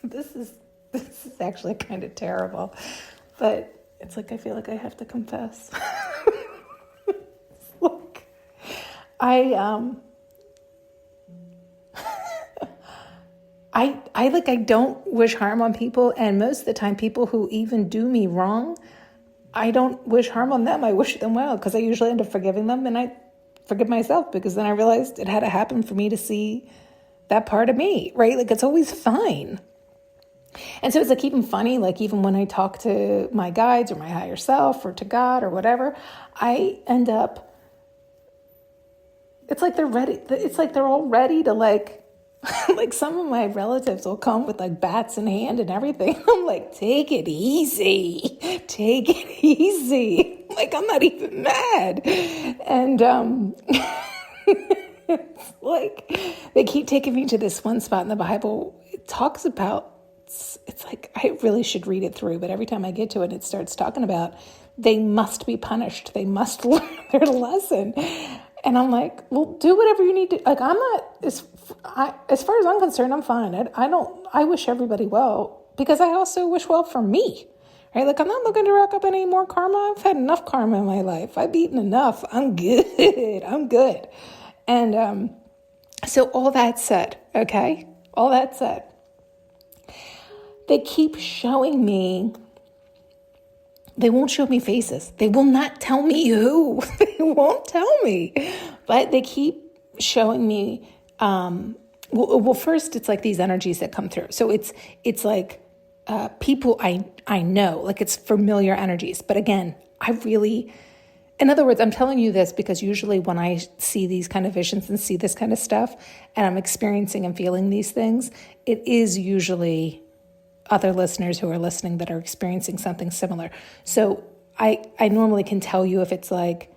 this is actually kind of terrible, but it's like I feel like I have to confess. Look, I don't wish harm on people, and most of the time people who even do me wrong, I don't wish harm on them. I wish them well, because I usually end up forgiving them, and I forgive myself, because then I realized it had to happen for me to see that part of me, right? Like, it's always fine. And so it's like even funny, like even when I talk to my guides or my higher self or to God or whatever, I end up, it's like they're ready. It's like they're all ready to like some of my relatives will come with like bats in hand and everything. I'm like, take it easy. Take it easy. Like, I'm not even mad. And, it's like they keep taking me to this one spot in the Bible. It talks about, it's like, I really should read it through, but every time I get to it, it starts talking about they must be punished. They must learn their lesson. And I'm like, well, do whatever you need to. Like, I'm not, as far as I'm concerned, I'm fine. I wish everybody well, because I also wish well for me, right? Like, I'm not looking to rack up any more karma. I've had enough karma in my life. I've eaten enough. I'm good. I'm good. And so all that said, okay, all that said, they keep showing me, they won't show me faces. They will not tell me who. They won't tell me. But they keep showing me, well, first it's like these energies that come through. So it's like people I know, like it's familiar energies. But again, in other words, I'm telling you this because usually when I see these kind of visions and see this kind of stuff, and I'm experiencing and feeling these things, it is usually other listeners who are listening that are experiencing something similar. So I normally can tell you if it's like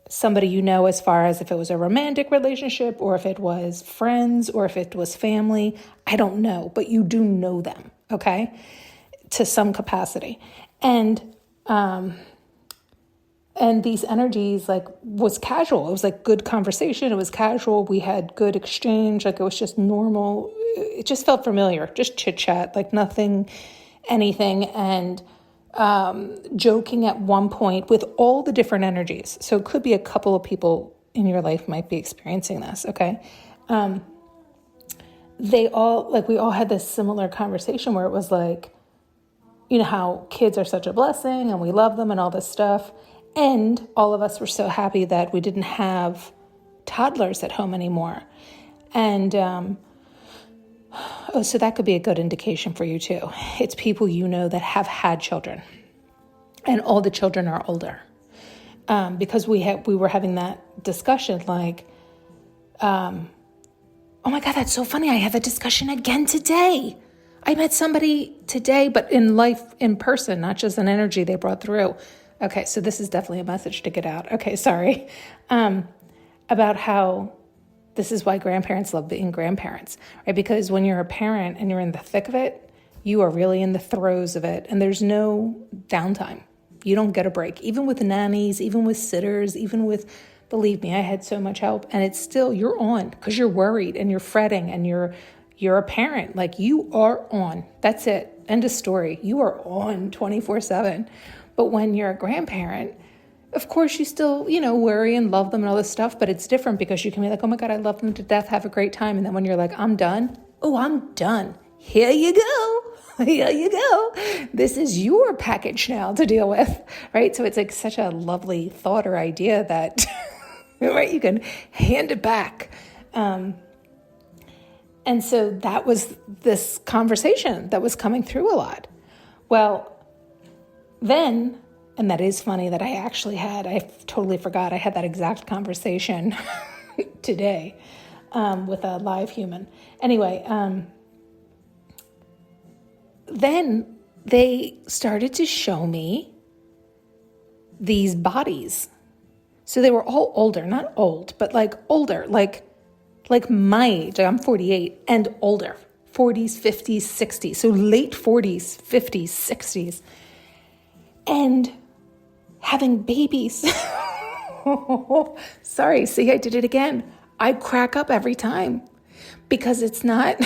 somebody you know, as far as if it was a romantic relationship or if it was friends or if it was family. I don't know, but you do know them, okay, to some capacity. And these energies, like, was casual. It was like good conversation. It was casual. We had good exchange. Like, it was just normal. It just felt familiar, just chit chat, like nothing, anything. And joking at one point with all the different energies. So it could be a couple of people in your life might be experiencing this. Okay. We all had this similar conversation where it was like, you know, how kids are such a blessing and we love them and all this stuff. And all of us were so happy that we didn't have toddlers at home anymore. And, so that could be a good indication for you too. It's people you know that have had children, and all the children are older. Because we were having that discussion, like, oh my God, that's so funny. I had that discussion again today. I met somebody today, but in life, in person, not just an energy they brought through. Okay, so this is definitely a message to get out. Okay, sorry. About how this is why grandparents love being grandparents, right? Because when you're a parent and you're in the thick of it, you are really in the throes of it, and there's no downtime. You don't get a break. Even with nannies, even with sitters, even with, believe me, I had so much help, and it's still, you're on because you're worried and you're fretting and you're a parent. Like, you are on. That's it. End of story. You are on 24/7. But when you're a grandparent, of course, you still, you know, worry and love them and all this stuff, but it's different because you can be like, oh my God, I love them to death, have a great time. And then when you're like, I'm done. Oh, I'm done. Here you go. Here you go. This is your package now to deal with, right? So it's like such a lovely thought or idea that, right, you can hand it back. And so that was this conversation that was coming through a lot. Well, then, and that is funny that I totally forgot, I had that exact conversation today with a live human. Anyway, then they started to show me these bodies. So they were all older, not old, but like older, like my age. I'm 48 and older, 40s, 50s, 60s. So late 40s, 50s, 60s. And having babies. Sorry, see, I did it again. I crack up every time because it's not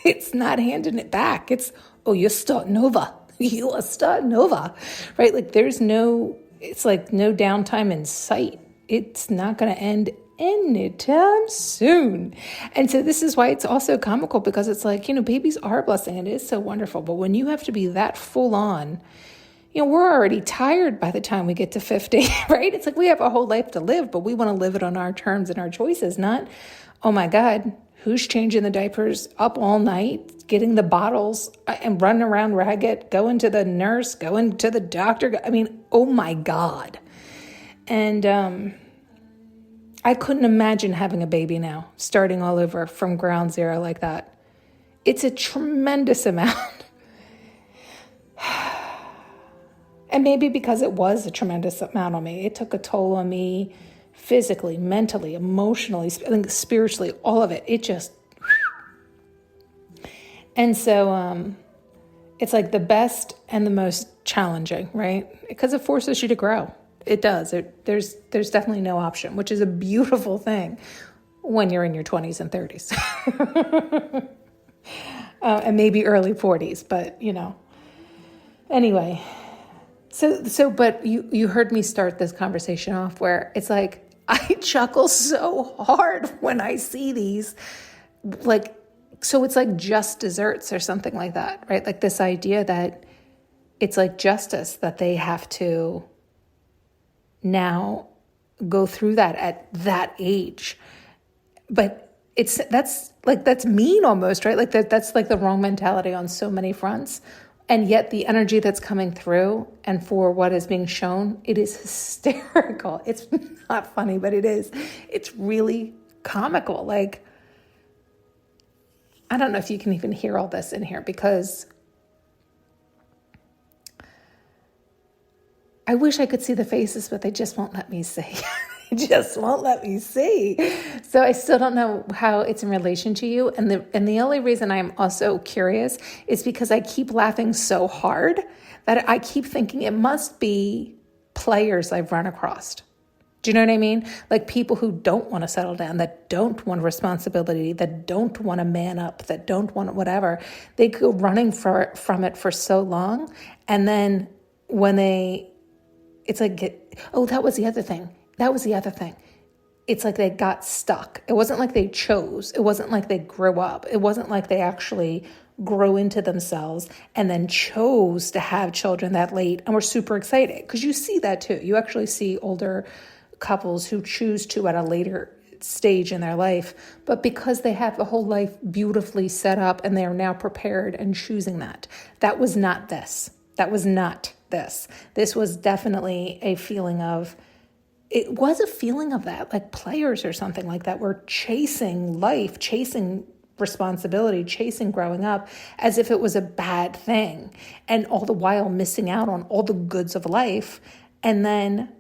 It's not handing it back. It's, oh, you're starting over. You are starting over, right? Like it's like no downtime in sight. It's not going to end anytime soon. And so this is why it's also comical, because it's like, babies are a blessing. It is so wonderful. But when you have to be that full on, we're already tired by the time we get to 50, right? It's like we have a whole life to live, but we want to live it on our terms and our choices, not, oh my God, who's changing the diapers up all night, getting the bottles and running around ragged, going to the nurse, going to the doctor. I mean, oh my God. And I couldn't imagine having a baby now, starting all over from ground zero like that. It's a tremendous amount. And maybe because it was a tremendous amount on me, it took a toll on me physically, mentally, emotionally, spiritually, all of it. It just, and so it's like the best and the most challenging, right? Because it forces you to grow. It does. There's definitely no option, which is a beautiful thing when you're in your 20s and 30s. And maybe early 40s, but anyway. So, but you heard me start this conversation off where it's like, I chuckle so hard when I see these, like, so it's like just desserts or something like that, right? Like this idea that it's like justice that they have to now go through that at that age. But that's mean almost, right? Like that's like the wrong mentality on so many fronts. And yet the energy that's coming through and for what is being shown, it is hysterical. It's not funny, but it is. It's really comical. Like, I don't know if you can even hear all this in here, because I wish I could see the faces, but they just won't let me see. They just won't let me see. So I still don't know how it's in relation to you. And the only reason I'm also curious is because I keep laughing so hard that I keep thinking it must be players I've run across. Do you know what I mean? Like people who don't want to settle down, that don't want responsibility, that don't want to man up, that don't want whatever. They go running from it for so long. And then when it's like, oh, that was the other thing. It's like they got stuck. It wasn't like they chose. It wasn't like they grew up. It wasn't like they actually grew into themselves and then chose to have children that late and were super excited. Because you see that too. You actually see older couples who choose to at a later stage in their life, but because they have the whole life beautifully set up and they are now prepared and choosing that. That was not this. This was definitely a feeling of, it was a feeling of that, like players or something like that were chasing life, chasing responsibility, chasing growing up as if it was a bad thing, and all the while missing out on all the goods of life. And then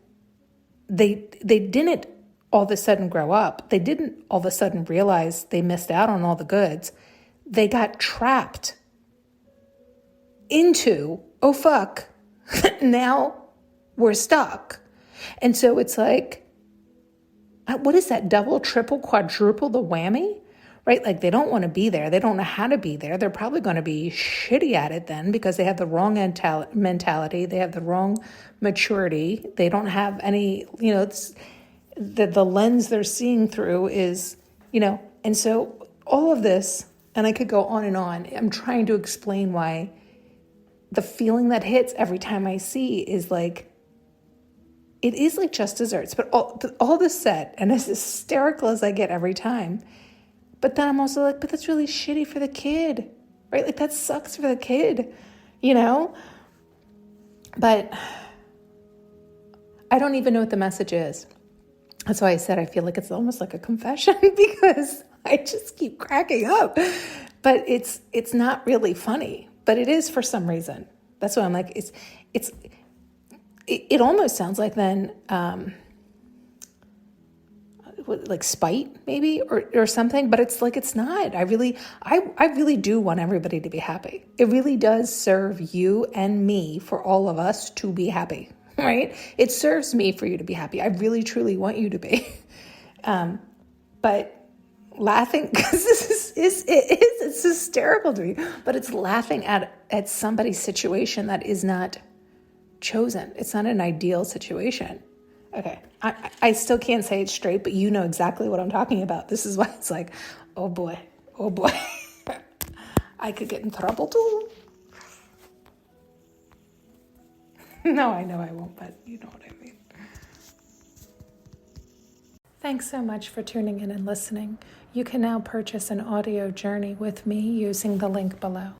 they didn't all of a sudden grow up. They didn't all of a sudden realize they missed out on all the goods. They got trapped into, oh fuck, now we're stuck. And so it's like, what is that? Double, triple, quadruple the whammy, right? Like they don't want to be there. They don't know how to be there. They're probably going to be shitty at it then because they have the wrong mentality. They have the wrong maturity. They don't have any, the lens they're seeing through is, and so all of this, and I could go on and on. I'm trying to explain why the feeling that hits every time I see is like, it is like just desserts, but all this said, and as hysterical as I get every time, but then I'm also like, but that's really shitty for the kid, right? Like that sucks for the kid, But I don't even know what the message is. That's why I said I feel like it's almost like a confession because I just keep cracking up. But it's not really funny, but it is for some reason. That's why I'm like, it almost sounds like then, like spite maybe, or something, but it's like, it's not. I really do want everybody to be happy. It really does serve you and me, for all of us to be happy, right? It serves me for you to be happy. I really, truly want you to be. But laughing because it's hysterical to me, but it's laughing at somebody's situation that is not chosen. It's not an ideal situation. Okay, I still can't say it straight, but you know exactly what I'm talking about. This is why it's like, oh boy, I could get in trouble too. No, I know I won't, but you know what I mean. Thanks so much for tuning in and listening. You can now purchase an audio journey with me using the link below.